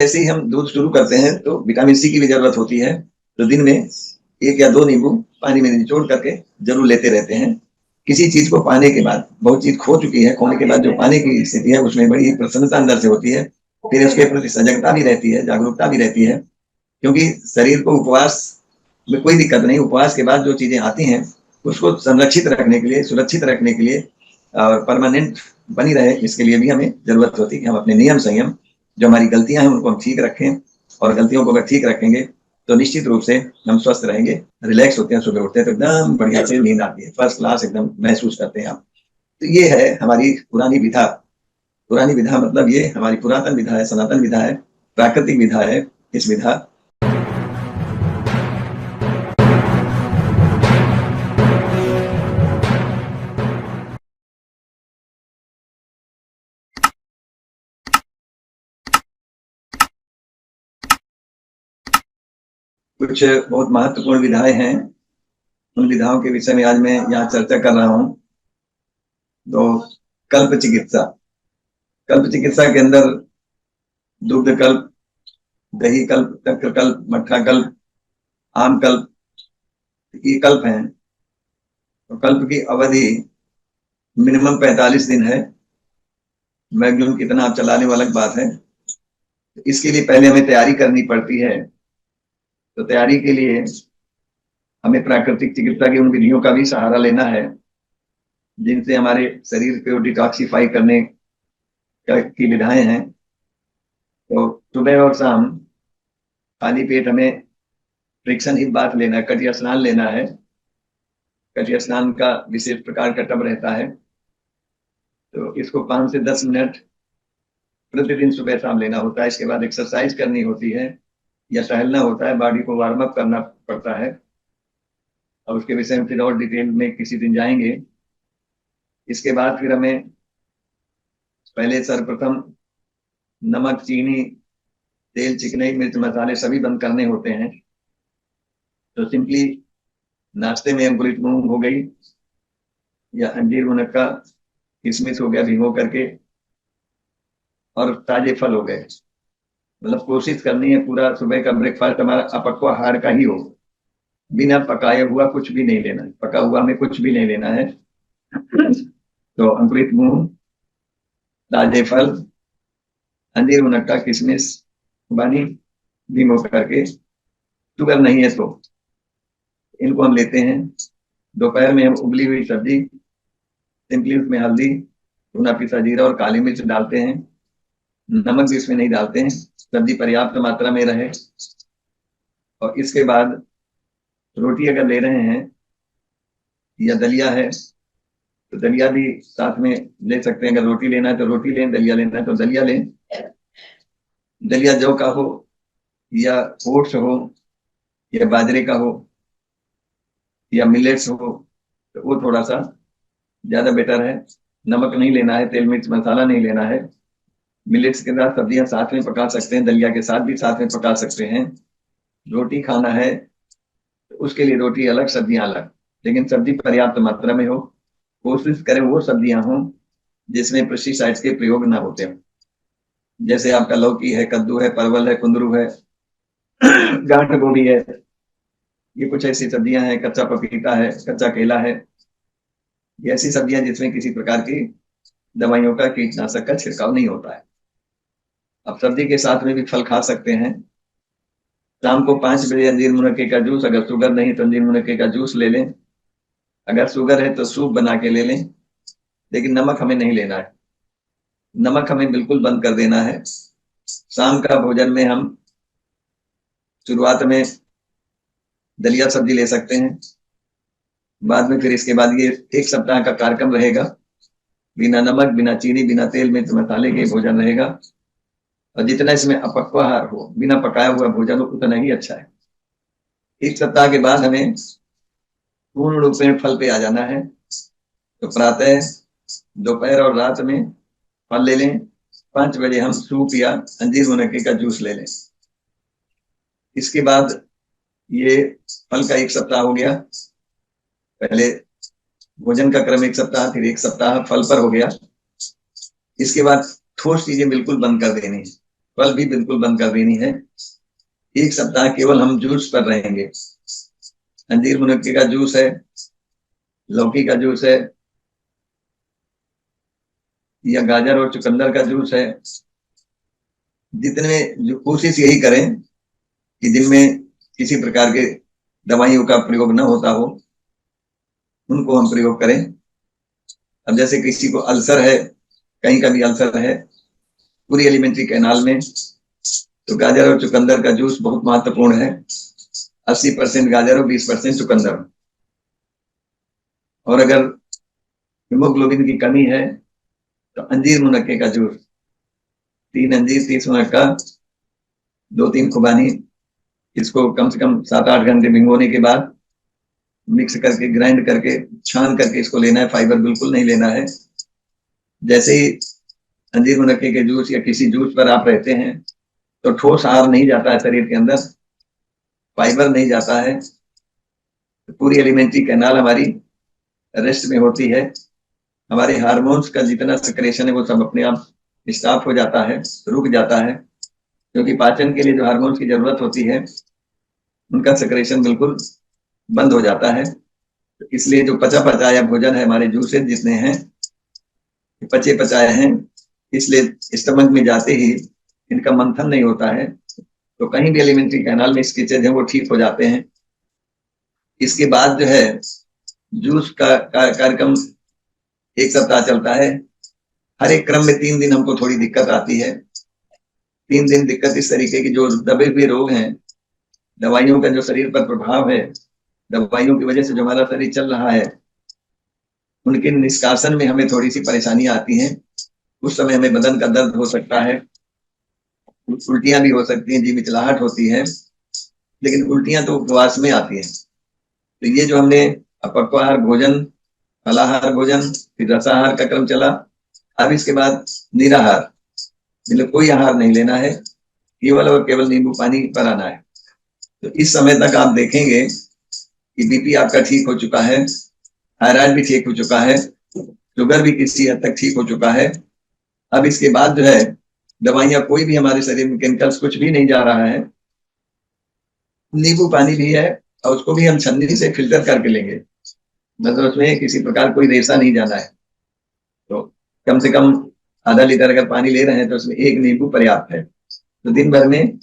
जैसे ही हम दूध शुरू करते हैं तो विटामिन सी की भी जरूरत होती है, तो दिन में 1 या 2 नींबू पानी में निचोड़ करके जरूर लेते रहते हैं। किसी चीज को पाने के बाद, बहुत चीज खो चुकी है, खोने के बाद जो पाने की स्थिति है उसमें बड़ी प्रसन्नता अंदर से होती है, फिर उसके प्रति सजगता भी रहती है, जागरूकता भी रहती है। क्योंकि शरीर को उपवास में कोई दिक्कत नहीं, उपवास के बाद जो चीजें आती हैं उसको संरक्षित रखने के लिए, सुरक्षित रखने के लिए और परमानेंट बनी रहे, इसके लिए भी हमें जरूरत होती है कि हम अपने नियम संयम, जो हमारी गलतियां हैं उनको हम ठीक रखें, और गलतियों को अगर ठीक रखेंगे तो निश्चित रूप से हम स्वस्थ रहेंगे, रिलैक्स होते हैं, सुबह उठते हैं तो एकदम बढ़िया से नींद आती है, फर्स्ट क्लास एकदम महसूस करते हैं आप। तो ये है हमारी पुरानी विधा। पुरानी विधा मतलब ये हमारी पुरातन विधा है, सनातन विधा है, प्राकृतिक विधा है। इस विधा कुछ बहुत महत्वपूर्ण विधाएं हैं, उन विधाओं के विषय में आज मैं यहाँ चर्चा कर रहा हूँ। तो कल्प चिकित्सा, कल्प चिकित्सा के अंदर दुग्ध कल्प, दही कल्प, चक्र कल्प, मट्ठा कल्प, आम कल्प, ये कल्प हैं। तो कल्प की अवधि मिनिमम 45 दिन है, मैक्सिमम कितना आप चलाने वाला बात है। इसके लिए पहले हमें तैयारी करनी पड़ती है। तो तैयारी के लिए हमें प्राकृतिक चिकित्सा की उन विधियों का भी सहारा लेना है जिनसे हमारे शरीर को डिटॉक्सिफाई करने की विधाएं हैं। तो सुबह और शाम खाली पेट हमें फ्रिक्शन ही बात लेना है, कटिया स्नान लेना है। कटिया स्नान का विशेष प्रकार का टब रहता है, तो इसको 5 से 10 मिनट प्रतिदिन सुबह शाम लेना होता है। इसके बाद एक्सरसाइज करनी होती है या टहलना होता है, बॉडी को वार्म अप करना पड़ता है, और उसके विषय में फिर और डिटेल में किसी दिन जाएंगे। इसके बाद फिर हमें पहले सर्वप्रथम नमक, चीनी, तेल, चिकनाई, मिर्च, मसाले सभी बंद करने होते हैं। तो सिंपली नाश्ते में अंकुरित मूंग हो गई या अंजीर, मुनक्का, किशमिश हो गया भिगो करके, और ताजे फल हो गए। मतलब कोशिश करनी है पूरा सुबह का ब्रेकफास्ट हमारा अपक्वाहार का ही हो, बिना पकाया हुआ कुछ भी नहीं लेना है, पका हुआ हमें कुछ भी नहीं लेना है। तो अंकुरित मूंग, ताजे फल, अंजीर, मुनक्का, किशमिश, खुबानी भिगो करके, शुगर नहीं है तो इनको हम लेते हैं। दोपहर में हम उबली हुई सब्जी, सिंपली उसमें हल्दी, भुना पिसा जीरा और काली मिर्च डालते हैं, नमक भी इसमें नहीं डालते हैं, सब्जी पर्याप्त मात्रा में रहे। और इसके बाद रोटी अगर ले रहे हैं या दलिया है तो दलिया भी साथ में ले सकते हैं। अगर रोटी लेना है तो रोटी लें, दलिया लेना है तो दलिया लें। दलिया जौ का हो या ओट्स हो या बाजरे का हो या मिलेट्स हो तो वो थोड़ा सा ज्यादा बेटर है। नमक नहीं लेना है, तेल मिर्च मसाला नहीं लेना है। मिलेट्स के साथ सब्जियां साथ में पका सकते हैं, दलिया के साथ भी साथ में पका सकते हैं। रोटी खाना है तो उसके लिए रोटी अलग, सब्जियां अलग, लेकिन सब्जी पर्याप्त मात्रा में हो। कोशिश करें वो सब्जियां हों जिसमें पेस्टिसाइड्स के प्रयोग ना होते हो, जैसे आपका लौकी है, कद्दू है, परवल है, कुंदरू है, गांठ गोभी है। ये कुछ ऐसी सब्जियां हैं, कच्चा पपीता है, कच्चा केला है। ये ऐसी सब्जियां जिसमें किसी प्रकार की दवाइयों का, कीटनाशक का छिड़काव नहीं होता है। अब सब्जी के साथ में भी फल खा सकते हैं। शाम को 5 बजे अंजीर मुनक्के का जूस, अगर शुगर नहीं तो अंजीर मुनक्के का जूस ले लें। अगर शुगर है तो सूप बना के ले लें, लेकिन नमक हमें नहीं लेना है, नमक हमें बिल्कुल बंद कर देना है। शाम का भोजन में हम शुरुआत में दलिया सब्जी ले सकते हैं, बाद में फिर इसके बाद ये 1 सप्ताह का कार्यक्रम रहेगा, बिना नमक, बिना चीनी, बिना तेल मिर्च मसाले के भोजन रहेगा। और जितना इसमें अपक्वाहार हो, बिना पकाया हुआ भोजन हो, उतना ही अच्छा है। 1 सप्ताह के बाद हमें पूर्ण रूप से फल पे आ जाना है। तो प्रातः, दोपहर और रात में फल ले लें। 5 बजे हम सूप या अंजीर मुनक्के का जूस ले लें। इसके बाद ये फल का 1 सप्ताह हो गया। पहले भोजन का क्रम 1 सप्ताह, फिर 1 सप्ताह फल पर हो गया। इसके बाद ठोस चीजें बिल्कुल बंद कर देनी है। फल भी बिल्कुल बंद कर देनी है। एक सप्ताह केवल हम जूस पर रहेंगे। अंजीर मुनक्के का जूस है, लौकी का जूस है, या गाजर और चुकंदर का जूस है। जितने जो कोशिश यही करें कि जिनमें किसी प्रकार के दवाइयों का प्रयोग न होता हो, उनको हम प्रयोग करें। अब जैसे किसी को अल्सर है, कहीं का भी अल्सर है पूरी एलिमेंट्री कैनाल में, तो गाजर और चुकंदर का जूस बहुत महत्वपूर्ण है। 80% गाजर और 20% चुकंदर। और अगर हीमोग्लोबिन की कमी है तो अंजीर मुनक्के का जूस, 3 अंजीर 30 मुनक्का 2-3 खुबानी, इसको कम से कम 7-8 घंटे भिगोने के बाद मिक्स करके ग्राइंड करके छान करके इसको लेना है। फाइबर बिल्कुल नहीं लेना है। जैसे ही अंजीर मुनक्के के जूस या किसी जूस पर आप रहते हैं तो ठोस आहार नहीं जाता है शरीर के अंदर, फाइबर नहीं जाता है, तो पूरी एलिमेंट्री कैनाल हमारी रेस्ट में होती है। हमारे हार्मोन्स का जितना सिक्रेशन है वो सब अपने आप स्टॉप हो जाता है, रुक जाता है, क्योंकि पाचन के लिए जो हार्मोन्स की जरूरत होती है उनका सिक्रेशन बिल्कुल बंद हो जाता है। तो इसलिए जो पचा पचाया भोजन है, हमारे जूसेज जितने हैं पचे पचाए हैं, इसलिए स्टमक में जाते ही इनका मंथन नहीं होता है, तो कहीं भी एलिमेंट्री कैनाल में स्कीचेज हैं वो ठीक हो जाते हैं। इसके बाद जो है जूस का कार्यक्रम एक सप्ताह चलता है। हर एक क्रम में 3 दिन हमको थोड़ी दिक्कत आती है। 3 दिन दिक्कत इस तरीके की, जो दबे हुए रोग हैं, दवाइयों का जो शरीर पर प्रभाव है, दवाइयों की वजह से जो हमारा शरीर चल रहा है, उनके निष्कासन में हमें थोड़ी सी परेशानियां आती हैं। उस समय हमें बदन का दर्द हो सकता है, उल्टियां भी हो सकती हैं, जी मिचलाहट होती है, लेकिन उल्टियां तो उपवास में आती हैं। तो ये जो हमने अपक्वाहार भोजन, फलाहार भोजन, फिर रसाहार का क्रम चला, अब इसके बाद निराहार, मतलब कोई आहार नहीं लेना है, केवल और केवल नींबू पानी पर आना है। तो इस समय तक आप देखेंगे कि बीपी आपका ठीक हो चुका है, थायराइड भी ठीक हो चुका है, शुगर भी किसी हद तक ठीक हो चुका है। अब इसके बाद जो है दवाइयां, कोई भी हमारे शरीर में केमिकल्स कुछ भी नहीं जा रहा है। नींबू पानी भी है और उसको भी हम छन्नी से फिल्टर करके लेंगे, मतलब उसमें किसी प्रकार कोई रेशा नहीं जाना है। तो कम से कम आधा लीटर अगर पानी ले रहे हैं तो उसमें 1 नींबू पर्याप्त है। तो दिन भर में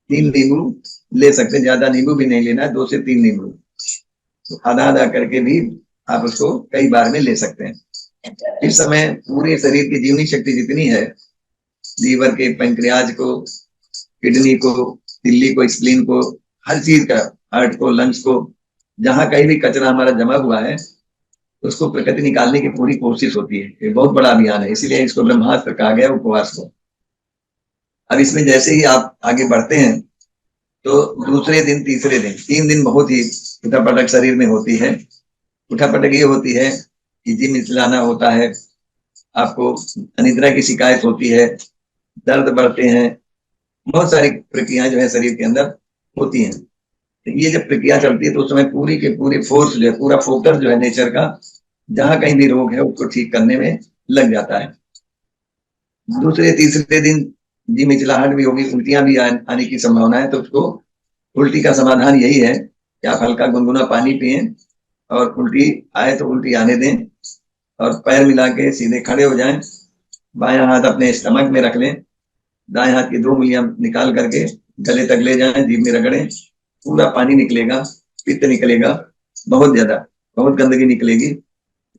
3 नींबू ले सकते हैं, ज्यादा नींबू भी नहीं लेना है, 2 से 3 नींबू, तो आधा आधा करके भी आप उसको कई बार में ले सकते हैं। इस समय पूरे शरीर की जीवनी शक्ति जितनी है, लीवर के, पैंक्रियाज को, किडनी को, दिल्ली को, स्प्लीन को, हर चीज का, हार्ट को, लंग्स को, जहां कहीं भी कचरा हमारा जमा हुआ है उसको प्रकृति निकालने की पूरी कोशिश होती है। ये बहुत बड़ा अभियान है, इसीलिए इसको ब्रह्मास्त्र कहा गया, उपवास को। अब इसमें जैसे ही आप आगे बढ़ते हैं तो दूसरे दिन, तीसरे दिन, 3 दिन बहुत ही उठापटक शरीर में होती है। उठापटक ये होती है कि जी मिचलाना होता है, आपको अनिद्रा की शिकायत होती है, दर्द बढ़ते हैं, बहुत सारी प्रक्रियाएं जो है शरीर के अंदर होती हैं। तो ये जब प्रक्रिया चलती है तो उस समय पूरी के पूरी फोर्स जो है, पूरा फोकस जो है नेचर का, जहां कहीं भी रोग है उसको ठीक करने में लग जाता है। दूसरे तीसरे दिन जी मिचलाहट भी होगी, उल्टियां भी आने की संभावना है, तो उसको उल्टी का समाधान यही है कि आप हल्का गुनगुना पानी पिए और उल्टी आए तो उल्टी आने दें, और पैर मिला के सीधे खड़े हो जाएं, बायां हाथ अपने स्टमक में रख लें, दाएं हाथ की 2 उंगलियां निकाल करके गले तक ले जाएं, जीभ में रगड़ें, पूरा पानी निकलेगा, पित्त निकलेगा, बहुत ज्यादा, बहुत गंदगी निकलेगी।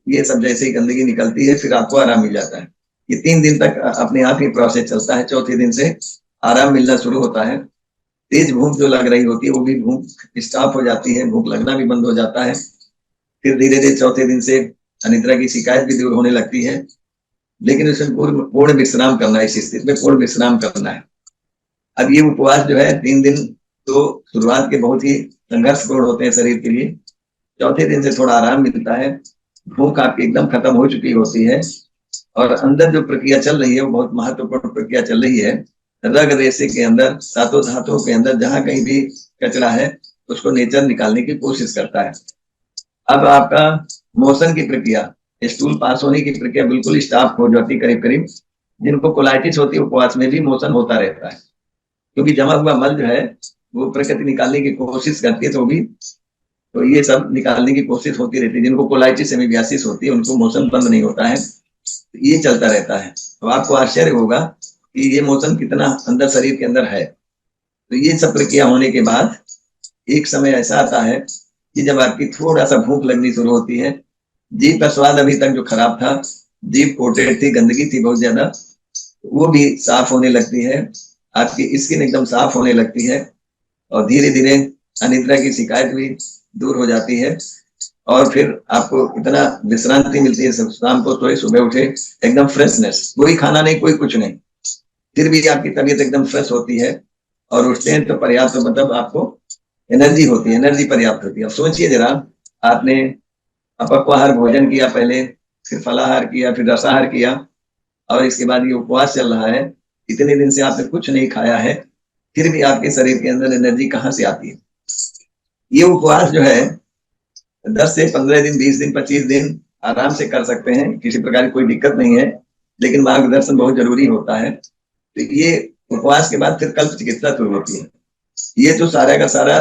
ये सब जैसे ही गंदगी निकलती है फिर आपको आराम मिल जाता है। ये 3 दिन तक अपने आप ही प्रोसेस चलता है। चौथे दिन से आराम मिलना शुरू होता है। तेज भूख जो लग रही होती है वो भी भूख स्टॉप हो जाती है, भूख लगना भी बंद हो जाता है। फिर धीरे धीरे चौथे दिन से अनिद्रा की शिकायत भी दूर होने लगती है, लेकिन उसमें पूर्ण विश्राम करना है, इस स्थिति में पूर्ण विश्राम करना है। अब ये उपवास जो है 3 दिन तो शुरुआत के बहुत ही संघर्षपूर्ण होते हैं शरीर के लिए। चौथे दिन से थोड़ा आराम मिलता है, भूख आपकी एकदम खत्म हो चुकी होती है, और अंदर जो प्रक्रिया चल रही है वो बहुत महत्वपूर्ण प्रक्रिया चल रही है। रग रेशे के अंदर, सातों धातुओं के अंदर जहां कहीं भी कचरा है उसको नेचर निकालने की कोशिश करता है। अब आपका मोशन की प्रक्रिया, स्टूल पास होने की प्रक्रिया बिल्कुल स्टॉप हो जाती करीब करीब जिनको कोलाइटिस होती है उपवास में भी मोशन होता रहता है, क्योंकि जमा हुआ मल जो है वो प्रकृति निकालने की कोशिश करती है, तो ये सब निकालने की कोशिश होती रहती है। जिनको कोलाइटिस एमीबियासिस होती है उनको मोशन बंद नहीं होता है, तो ये चलता रहता है। तो आपको आश्चर्य होगा कि ये मोशन कितना अंदर शरीर के अंदर है। तो ये सब प्रक्रिया होने के बाद एक समय ऐसा आता है कि जब आपकी थोड़ा सा भूख लगनी शुरू होती है, जीभ का स्वाद अभी तक जो खराब था, जीभ कोटेड थी, गंदगी थी बहुत ज्यादा, वो भी साफ होने लगती है, आपकी स्किन एकदम साफ होने लगती है, और धीरे धीरे अनिद्रा की शिकायत भी दूर हो जाती है। और फिर आपको इतना विश्रांति मिलती है, शाम को सोए सुबह उठे एकदम फ्रेशनेस, कोई खाना नहीं कोई कुछ नहीं, फिर भी आपकी तबीयत एकदम फ्रेश होती है। और उठते हैं तो पर्याप्त मतलब आपको एनर्जी होती है, एनर्जी पर्याप्त होती है। अब सोचिए जरा, आपने अपक्वाहार भोजन किया पहले, फिर फलाहार किया, फिर रसाहार किया, और इसके बाद ये उपवास चल रहा है, इतने दिन से आपने कुछ नहीं खाया है, फिर भी आपके शरीर के अंदर एनर्जी कहाँ से आती है? ये उपवास जो है 10 से 15 दिन, 20 दिन, 25 दिन आराम से कर सकते हैं, किसी प्रकार की कोई दिक्कत नहीं है, लेकिन मार्गदर्शन बहुत जरूरी होता है। तो ये उपवास के बाद फिर कल्प चिकित्सा शुरू होती है। ये जो सारा का सारा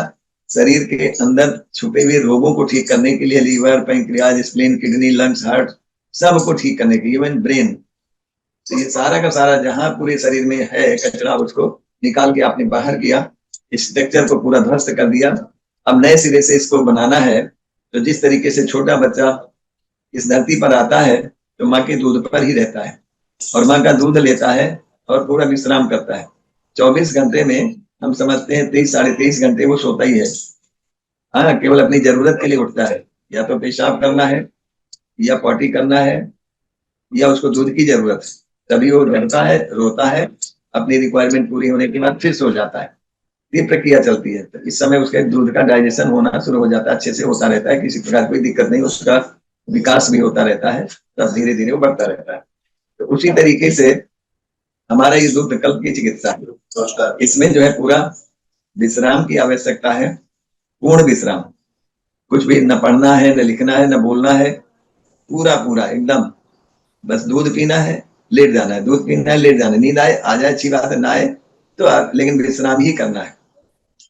शरीर के अंदर छुपे हुए रोगों को ठीक करने के लिए, liver, pancreas, spleen, kidney, lungs, heart, सबको ठीक करने के लिए, इवन ब्रेन, तो ये सारा का सारा जहां पूरे शरीर में है कचरा, उसको निकाल के आपने बाहर किया, स्ट्रक्चर को पूरा ध्वस्त कर दिया। अब नए सिरे से इसको बनाना है। तो जिस तरीके से छोटा बच्चा इस धरती पर आता है तो माँ के दूध पर ही रहता है, और माँ का दूध लेता है और पूरा विश्राम करता है। 24 घंटे में हम समझते हैं 23 साढ़े 23 घंटे वो सोता ही है। हाँ, केवल अपनी जरूरत के लिए उठता है, या तो पेशाब करना है, या पॉटी करना है, या उसको दूध की जरूरत है, तभी वो डरता है, रोता है, अपनी रिक्वायरमेंट पूरी होने के बाद फिर सो जाता है। ये प्रक्रिया चलती है। तो इस समय उसके दूध का डाइजेशन होना शुरू हो जाता है, अच्छे से होता रहता है, किसी प्रकार कोई दिक्कत नहीं, उसका विकास भी होता रहता है, तब धीरे धीरे वो बढ़ता रहता है। तो उसी तरीके से हमारा ये दूध विकल्प की चिकित्सा है, इसमें जो है पूरा विश्राम की आवश्यकता है, पूर्ण विश्राम, कुछ भी न पढ़ना है, न लिखना है, न बोलना है, पूरा पूरा एकदम बस दूध पीना है, लेट जाना है, दूध पीना है, लेट जाना है, नींद आए आ जाए अच्छी बात है, ना आए तो लेकिन विश्राम ही करना है।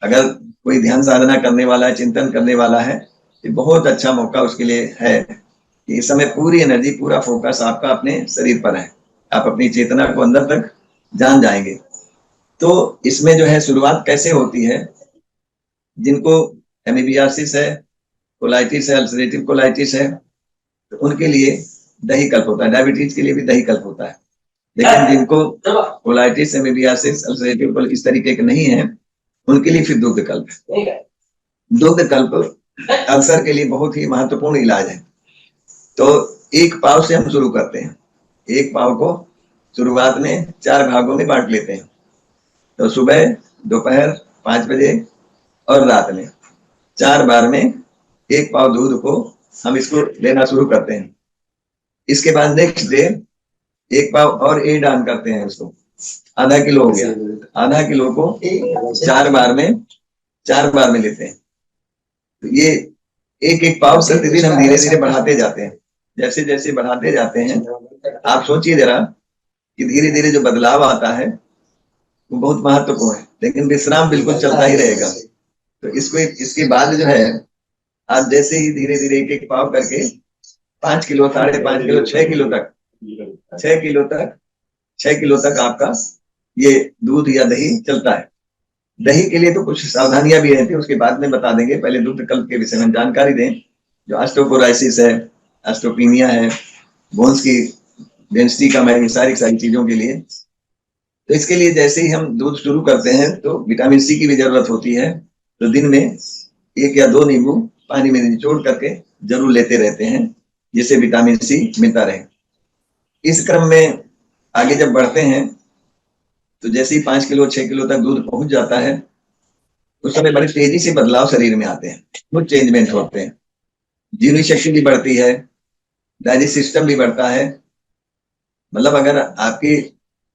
अगर कोई ध्यान साधना करने वाला है, चिंतन करने वाला है, ये बहुत अच्छा मौका उसके लिए है कि इस समय पूरी एनर्जी, पूरा फोकस आपका अपने शरीर पर है, आप अपनी चेतना को अंदर तक जान जाएंगे। तो इसमें जो है शुरुआत कैसे होती है, जिनको एमीबियासिस है, कोलाइटिस है, अल्सरेटिव कोलाइटिस है, तो उनके लिए दही कल्प होता है, डायबिटीज के लिए भी दही कल्प होता है। लेकिन जिनको कोलाइटिस, एमीबियासिस, अल्सरेटिव कोलाइटिस इस तरीके के नहीं है, उनके लिए फिर दुग्ध कल्प है। दुग्ध कल्प अल्सर के लिए बहुत ही महत्वपूर्ण इलाज है। तो एक पाव से हम शुरू करते हैं, एक पाव को शुरुआत में 4 भागों में बांट लेते हैं। तो सुबह, दोपहर, 5 बजे और रात में 4 बार में एक पाव दूध को हम इसको लेना शुरू करते हैं। इसके बाद नेक्स्ट डे एक पाव और एड ऑन करते हैं, उसको आधा किलो हो गया, आधा किलो को 4 बार में लेते हैं। तो ये एक एक पाव प्रतिदिन हम धीरे धीरे बढ़ाते जाते हैं। जैसे जैसे बढ़ाते जाते हैं, आप सोचिए जरा कि धीरे धीरे जो बदलाव आता है वो बहुत महत्वपूर्ण है, लेकिन विश्राम बिल्कुल चलता ही रहेगा। तो इसको इसके बाद जो है आप जैसे ही धीरे धीरे एक एक पाव करके 5 किलो, 5.5 किलो, 6 किलो तक 6 किलो तक आपका ये दूध या दही चलता है। दही के लिए तो कुछ सावधानियां भी रहती है, उसके बाद में बता देंगे, पहले दूध विकल्प के विषय में जानकारी दें। जो ऑस्टियोपोरोसिस है, ऑस्टियोपीनिया है, बोन्स की डेंसिटी कम है, ये सारी चीजों के लिए, तो इसके लिए जैसे ही हम दूध शुरू करते हैं तो विटामिन सी की भी जरूरत होती है। तो दिन में 1 या 2 नींबू पानी में निचोड़ करके जरूर लेते रहते हैं, जिससे विटामिन सी मिलता रहे। इस क्रम में आगे जब बढ़ते हैं तो जैसे ही 5 किलो, 6 किलो तक दूध पहुंच जाता है, उस समय बड़ी तेजी से बदलाव शरीर में आते हैं, कुछ चेंजमेंट होते हैं, जीवनी शक्ति भी बढ़ती है, डाइजेस्ट सिस्टम भी बढ़ता है। मतलब अगर आपकी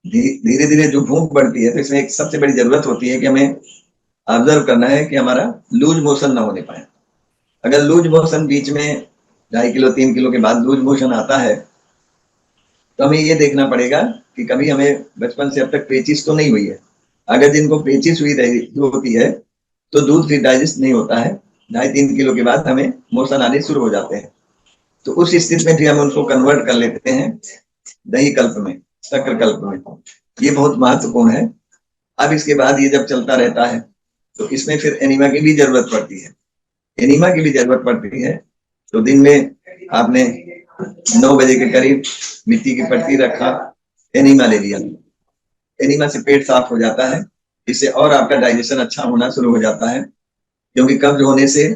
धीरे धीरे जो भूख बढ़ती है, तो इसमें एक सबसे बड़ी जरूरत होती है कि हमें ऑब्जर्व करना है कि हमारा लूज मोशन ना होने पाए। अगर लूज मोशन बीच में 2.5 किलो, 3 किलो के बाद लूज मोशन आता है, तो हमें ये देखना पड़ेगा कि कभी हमें बचपन से अब तक पेचिश तो नहीं हुई है। अगर जिनको पेचिश हुई होती है तो दूध फिर डाइजेस्ट नहीं होता है, 2.5-3 किलो के बाद हमें मोशन आने शुरू हो जाते हैं। तो उस स्थिति में फिर हम उनको कन्वर्ट कर लेते हैं दही कल्प में, शक्कर कल्प में। ये बहुत महत्वपूर्ण है। अब इसके बाद ये जब चलता रहता है तो इसमें फिर एनीमा की भी जरूरत पड़ती है। एनीमा की भी जरूरत पड़ती है तो दिन में आपने 9 बजे के करीब मिट्टी की पट्टी रखा, एनीमा ले लिया। एनीमा से पेट साफ हो जाता है, इससे और आपका डाइजेशन अच्छा होना शुरू हो जाता है। क्योंकि कब्ज होने से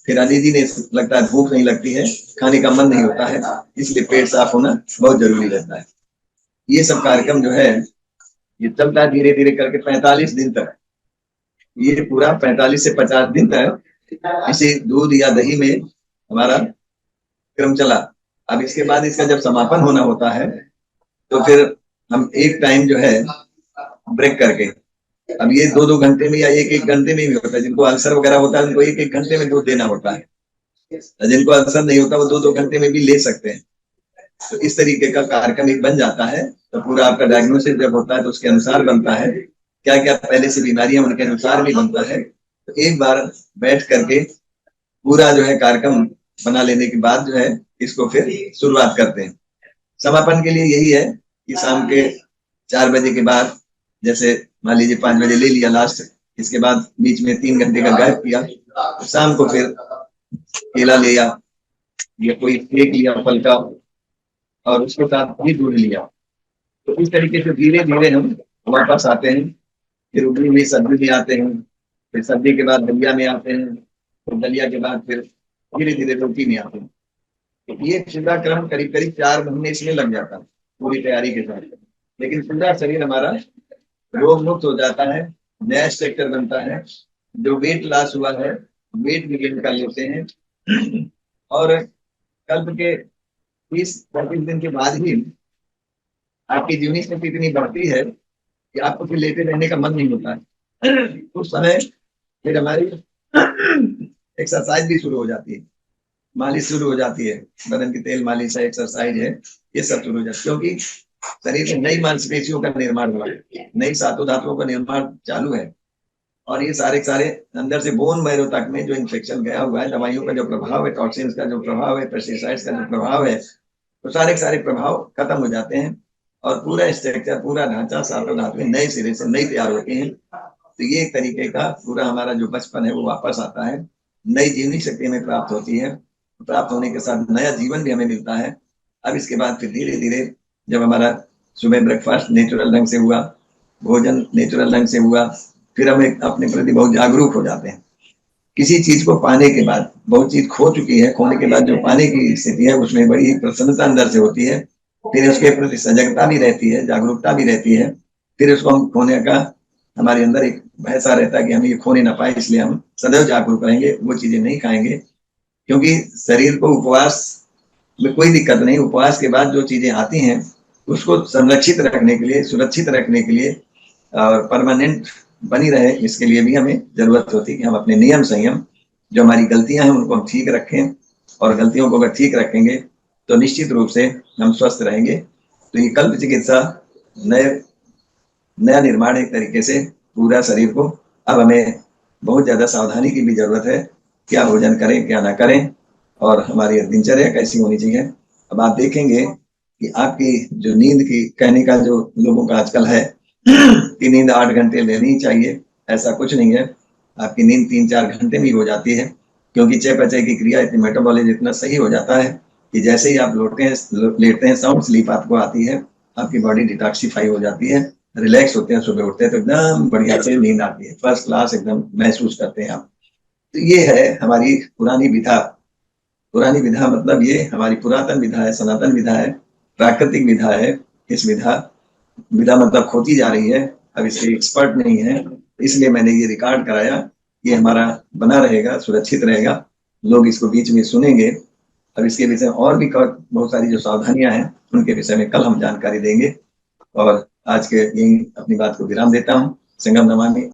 फिर अनईजीनेस लगता है, भूख नहीं लगती है, खाने का मन नहीं होता है, इसलिए पेट साफ होना बहुत जरूरी रहता है। ये सब कार्यक्रम जो है ये चलता है धीरे धीरे करके 45 दिन तक। ये पूरा 45 से 50 दिन तक इसी दूध या दही में हमारा क्रम चला। अब इसके बाद इसका जब समापन होना होता है तो फिर हम एक टाइम जो है ब्रेक करके, अब ये 2-2 घंटे में या 1-1 घंटे में भी होता है। जिनको अल्सर वगैरह होता है उनको 1-1 घंटे में दूध देना होता है, जिनको अल्सर नहीं होता वो 2-2 घंटे में भी ले सकते हैं। तो इस तरीके का कार्यक्रम एक बन जाता है। तो पूरा आपका डायग्नोसिस जब होता है तो उसके अनुसार बनता है, क्या क्या पहले से बीमारियां उनके अनुसार भी बनता है। तो एक बार बैठ करके पूरा जो है कार्यक्रम बना लेने के बाद जो है इसको फिर शुरुआत करते हैं। समापन के लिए यही है कि शाम के 4 बजे के बाद, जैसे मान लीजिए 5 बजे ले लिया लास्ट, इसके बाद बीच में 3 घंटे का गैप किया, तो शाम को फिर केला लिया या कोई केक लिया फल का और उसके साथ भी दूध लिया। तो इस तरीके से धीरे धीरे हम वापस आते हैं। फिर उबली हुई सब्जी में आते हैं, फिर सब्जी के बाद दलिया में आते हैं, फिर दलिया के बाद फिर धीरे धीरे रोटी में आते हैं। तो ये पूरा क्रम करीब करीब 4 महीने इसमें लग जाता है पूरी तैयारी के साथ। लेकिन पूरा शरीर हमारा रोग मुक्त हो जाता है, नया स्ट्रक्चर बनता है। जो वेट लॉस हुआ है वेट भी गेन कर लेते हैं। और कल्प के 30-35 दिन के बाद ही आपकी जीवनी शक्ति इतनी बढ़ती है कि आपको फिर लेटे रहने का मन नहीं होता है। उस समय फिर हमारी एक्सरसाइज भी शुरू हो जाती है, मालिश शुरू हो जाती है, बदन की तेल मालिश है, एक्सरसाइज है, ये सब शुरू हो जाती है। क्योंकि शरीर में नई मांसपेशियों का निर्माण हुआ है, नई सातों धातुओं का निर्माण चालू है। और ये सारे सारे अंदर से बोन मैरो तक में जो इन्फेक्शन गया हुआ है, दवाइयों का जो प्रभाव है, टॉक्सिन्स का जो प्रभाव है, पेस्टिसाइड्स का जो प्रभाव है, तो सारे प्रभाव खत्म हो जाते हैं और पूरा स्ट्रक्चर, पूरा ढांचा, सातों धातुएं नए सिरे से नई तैयार होती हैं। तो ये एक तरीके का पूरा हमारा जो बचपन है वो वापस आता है, नई जीवनी शक्ति हमें प्राप्त होती है। प्राप्त होने के साथ नया जीवन भी हमें मिलता है। अब इसके बाद फिर धीरे धीरे जब हमारा सुबह ब्रेकफास्ट नेचुरल ढंग से हुआ, भोजन नेचुरल ढंग से हुआ, फिर हम अपने प्रति बहुत जागरूक हो जाते हैं। किसी चीज को पाने के बाद, बहुत चीज खो चुकी है, खोने के बाद जो पाने की स्थिति है उसमें बड़ी प्रसन्नता अंदर से होती है। फिर उसके प्रति सजगता भी रहती है, जागरूकता भी रहती है। फिर उसको हम खोने का हमारे अंदर एक भय सा रहता है कि हम ये खोने ना पाए, इसलिए हम सदैव जागरूक रहेंगे, वो चीजें नहीं खाएंगे। क्योंकि शरीर को उपवास में कोई दिक्कत नहीं, उपवास के बाद जो चीजें आती हैं उसको संरक्षित रखने के लिए, सुरक्षित रखने के लिए और परमानेंट बनी रहे, इसके लिए भी हमें जरूरत होती है कि हम अपने नियम संयम, जो हमारी गलतियां हैं उनको हम ठीक रखें। और गलतियों को अगर ठीक रखेंगे तो निश्चित रूप से हम स्वस्थ रहेंगे। तो ये कल्प चिकित्सा नया निर्माण एक तरीके से पूरा शरीर को। अब हमें बहुत ज्यादा सावधानी की भी जरूरत है, क्या भोजन करें क्या ना करें और हमारी दिनचर्या कैसी होनी चाहिए। अब आप देखेंगे कि आपकी जो नींद की कहने का जो लोगों का आजकल है कि नींद 8 घंटे लेनी चाहिए, ऐसा कुछ नहीं है। आपकी नींद 3-4 घंटे में ही हो जाती है। क्योंकि चयापचय की क्रिया, इतनी मेटाबॉलिज्म इतना सही हो जाता है कि जैसे ही आप लेटते हैं साउंड स्लीप आपको आती है, आपकी बॉडी डिटॉक्सिफाई हो जाती है, रिलैक्स होते हैं, सुबह उठते हैं तो एकदम बढ़िया से नींद आती है, फर्स्ट क्लास एकदम महसूस करते हैं आप। तो ये है हमारी पुरानी विधा। पुरानी विधा मतलब ये हमारी पुरातन विधा है, सनातन विधा है, प्राकृतिक विधा है। इस विधा मतलब खोती जा रही है, अब इसके एक्सपर्ट नहीं है, इसलिए मैंने ये रिकॉर्ड कराया। ये हमारा बना रहेगा, सुरक्षित रहेगा, लोग इसको बीच में सुनेंगे। अब इसके विषय और भी बहुत सारी जो सावधानियां हैं उनके विषय में कल हम जानकारी देंगे। और आज के यही अपनी बात को विराम देता हूँ। संगम नमामि।